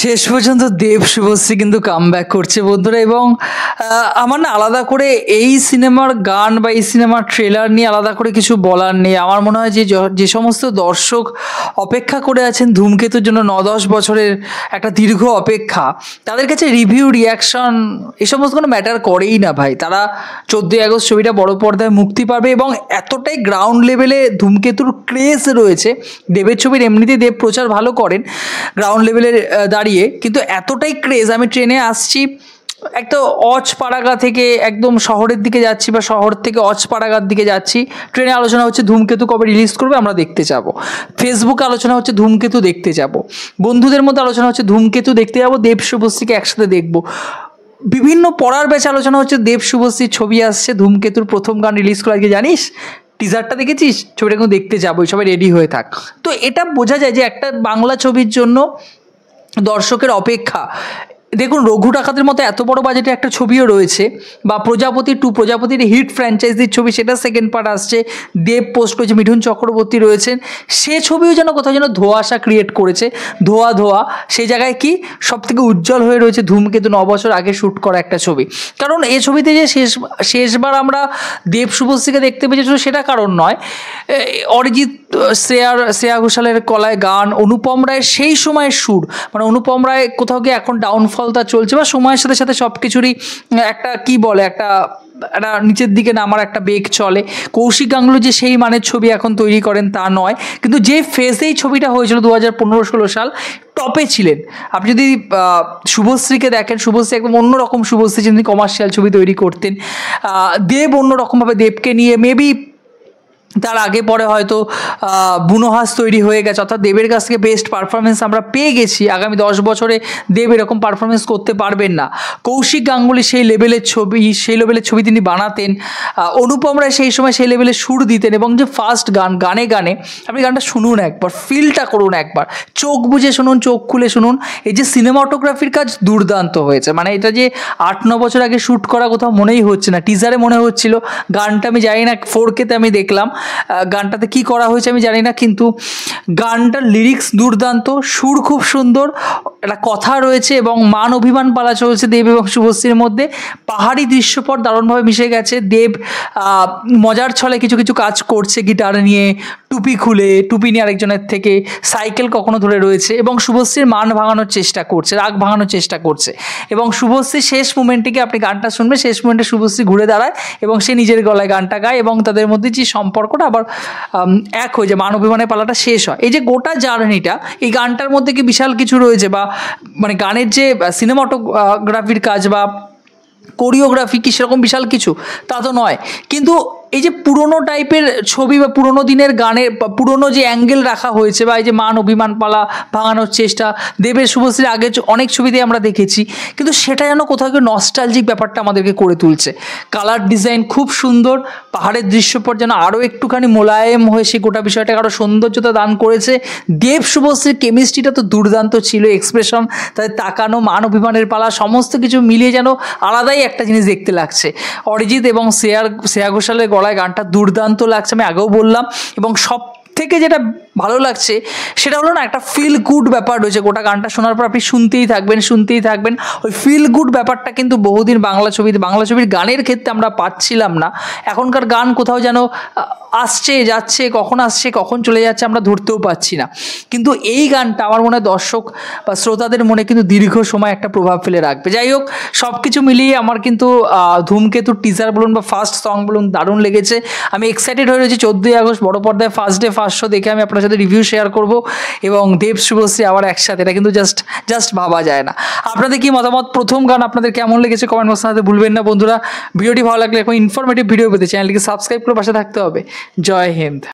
শেষ পর্যন্ত দেব শুভশ্রী কিন্তু কামব্যাক করছে বন্ধুরা। এবং আমার না আলাদা করে এই সিনেমার গান বা এই সিনেমার ট্রেলার নিয়ে আলাদা করে কিছু বলার নেই। আমার মনে হয় যে সমস্ত দর্শক অপেক্ষা করে আছেন ধূমকেতুর জন্য 9-10 বছরের একটা দীর্ঘ অপেক্ষা, তাদের কাছে রিভিউ রিয়াকশন এই সমস্ত কোনো ম্যাটার করেই না ভাই। তারা 14ই আগস্ট ছবিটা বড় পর্দায় মুক্তি পাবে এবং এতটাই গ্রাউন্ড লেভেলে ধূমকেতুর ক্রেজ রয়েছে। দেবের ছবির এমনিতেই দেব প্রচার ভালো করেন গ্রাউন্ড লেভেলে দাঁড়িয়ে, কিন্তু এতটাই ক্রেজ। আমি ট্রেনে আসছি একটা অজপাড়াগা থেকে একদম শহরের দিকে যাচ্ছি বা শহর থেকে অজপাড়াগার দিকে যাচ্ছি, ট্রেনে আলোচনা হচ্ছে ধূমকেতু কবে রিলিজ করবে আমরা দেখতে যাব, ফেসবুকে আলোচনা হচ্ছে ধূমকেতু দেখতে যাব, বন্ধুদের মধ্যে আলোচনা হচ্ছে ধূমকেতু দেখতে যাব, দেব শুভশ্রীকে একসাথে দেখব, বিভিন্ন পড়ার ব্যাচে আলোচনা হচ্ছে দেব শুভশ্রীর ছবি আসছে, ধূমকেতুর প্রথম গান রিলিজ করে আজকে জানিস, টিজারটা দেখেছিস, ছবিটা কিন্তু দেখতে যাবো, সবাই রেডি হয়ে থাক। তো এটা বোঝা যায় যে একটা বাংলা ছবির জন্য দর্শকের অপেক্ষা। দেখুন রঘু ডাকাতের মতো এত বড় বাজেটে একটা ছবিও রয়েছে, বা প্রজাপতি 2 প্রজাপতির হিট ফ্র্যাঞ্চাইজির ছবি, সেটা সেকেন্ড পার্ট আসছে, দেব পোস্ট করেছে, মিঠুন চক্রবর্তী রয়েছেন, সে ছবিও যেন কোথাও যেন ধোঁয়াশা ক্রিয়েট করেছে, ধোয়া সেই জায়গায় কি সব থেকে উজ্জ্বল হয়ে রয়েছে ধূমকেতু 9 বছর আগে শ্যুট করা একটা ছবি। কারণ এই ছবিতে যে শেষবার দেব শুভশ্রীকে দেখতে পেয়েছিল সেটা কারণ নয়, অরিজিৎ শ্রেয়া ঘোষালের কলায় গান, অনুপম রায়ের সেই সময়ের সুর, মানে অনুপম রায় কোথাও গিয়ে এখন ডাউনফল তার চলছে বা সময়ের সাথে সাথে সব কিছুরই একটা কি বলে একটা নিচের দিকে নামার একটা বেগ চলে। কৌশিক গাঙ্গুলি যে সেই মানের ছবি এখন তৈরি করেন তা নয়, কিন্তু যে ফেজেই ছবিটা হয়েছিল 2015-16 সাল টপে ছিলেন। আপনি যদি শুভশ্রীকে দেখেন, শুভশ্রী একদম অন্যরকম শুভশ্রী, যিনি কমার্শিয়াল ছবি তৈরি করতেন। দেব অন্যরকমভাবে, দেবকে নিয়ে মেবি তার আগে পরে হয়তো বুনোহাস তৈরি হয়ে গেছে, অর্থাৎ দেবের কাছ থেকে বেস্ট পারফরমেন্স আমরা পেয়ে গেছি। আগামী 10 বছরে দেব এরকম পারফরমেন্স করতে পারবেন না। কৌশিক গাঙ্গুলি সেই লেভেলের ছবি তিনি বানাতেন, অনুপম রায় সেই সময় সেই লেভেলে সুর দিতেন। এবং যে ফার্স্ট গানে আপনি গানটা শুনুন একবার, ফিলটা করুন একবার, চোখ বুঝে শুনুন, চোখ খুলে শুনুন। এই যে সিনেমাটোগ্রাফির কাজ দুর্দান্ত হয়েছে, মানে এটা যে 8-9 বছর আগে শ্যুট করা কোথাও মনেই হচ্ছে না। টিজারে মনে হচ্ছিল, গানটা আমি জানি না 4K-তে আমি দেখলাম, গানটাতে কি করা হয়েছে আমি জানি না, কিন্তু গানটার লিরিক্স দুর্দান্ত, সুর খুব সুন্দর, একটা কথা রয়েছে এবং মান অভিমান পালা চলছে দেব এবং শুভশ্রীর মধ্যে। পাহাড়ি দৃশ্যপট দারুণভাবে মিশে গেছে। দেব মজার ছলে কিছু কিছু কাজ করছে, গিটার নিয়ে, টুপি নিয়ে আরেকজনের থেকে, সাইকেল কখনো ধরে রয়েছে, এবং শুভশ্রীর মান ভাঙানোর চেষ্টা করছে, রাগ ভাঙানোর চেষ্টা করছে। এবং শুভশ্রীর শেষ মোমেন্টটিকে আপনি গানটা শুনবেন, শেষ মোমেন্টে শুভশ্রী ঘুরে দাঁড়ায় এবং সে নিজের গলায় গানটা গায় এবং তাদের মধ্যে যে সম্পর্কটা আবার এক হয়ে যায়, মান অভিমানের পালাটা শেষ হয়। এই যে গোটা জার্নিটা, এই গানটার মধ্যে কি বিশাল কিছু রয়েছে, বা মানে গানের যে সিনেমাটোগ্রাফির কাজ বা কোরিওগ্রাফি কি সেরকম বিশাল কিছু তা তো নয়, কিন্তু এই যে পুরোনো টাইপের ছবি বা পুরোনো দিনের গানের পুরোনো যে অ্যাঙ্গেল রাখা হয়েছে, বা এই যে মান অভিমান পালা ভাঙানোর চেষ্টা দেবের শুভশ্রীর আগে অনেক ছবিতে আমরা দেখেছি, কিন্তু সেটা যেন কোথাও গিয়ে নস্টালজিক ব্যাপারটা আমাদেরকে করে তুলছে। কালার ডিজাইন খুব সুন্দর, পাহাড়ের দৃশ্যপট যেন আরও একটুখানি মোলায়েম হয়ে সে গোটা বিষয়টাকে আরও সৌন্দর্যতা দান করেছে। দেব শুভশ্রীর কেমিস্ট্রিটা তো দুর্দান্ত ছিল, এক্সপ্রেশন, তাদের তাকানো, মান অভিমানের পালা, সমস্ত কিছু মিলিয়ে যেন আলাদাই একটা জিনিস দেখতে লাগছে। অরিজিৎ এবং শ্রেয়া ঘোষালের গলায় গানটা দুর্দান্ত লাগছে, আমি আগেও বললাম। এবং সব থেকে যেটা ভালো লাগছে সেটা হলো না, একটা ফিল গুড ব্যাপার রয়েছে। গোটা গানটা শোনার পর আপনি শুনতেই থাকবেন। ওই ফিল গুড ব্যাপারটা কিন্তু বহুদিন বাংলা ছবির গানের ক্ষেত্রে আমরা পাচ্ছিলাম না। এখনকার গান কোথাও যেন আসছে যাচ্ছে, কখন আসছে কখন চলে যাচ্ছে আমরা ধরতেও পাচ্ছি না। কিন্তু এই গানটা আমার মনে হয় দর্শক বা শ্রোতাদের মনে কিন্তু দীর্ঘ সময় একটা প্রভাব ফেলে রাখবে। যাই হোক, সব কিছু মিলিয়ে আমার কিন্তু ধূমকেতুর টিজার বলুন বা ফার্স্ট সং বলুন দারুণ লেগেছে। আমি এক্সাইটেড হয়ে রয়েছি 14ই আগস্ট বড় পর্দায় ফার্স্ট ডে ফার্স্ট শো দেখে আমি আপনার সাথে রিভিউ শেয়ার করব, এবং দেব শুভশ্রী আবার একসাথে, এটা কিন্তু জাস্ট ভাবা যায় না। আপনাদের কি মতামত, প্রথম গান আপনাদের কেমন লেগেছে কমেন্ট বক্সে জানাতে ভুলবেন না বন্ধুরা। ভিডিওটি ভালো লাগলে এখন ইনফরমেটিভ ভিডিও পেতে চ্যানেলটিকে সাবস্ক্রাইব করে পাশে থাকতে হবে। জয় হিন্দ।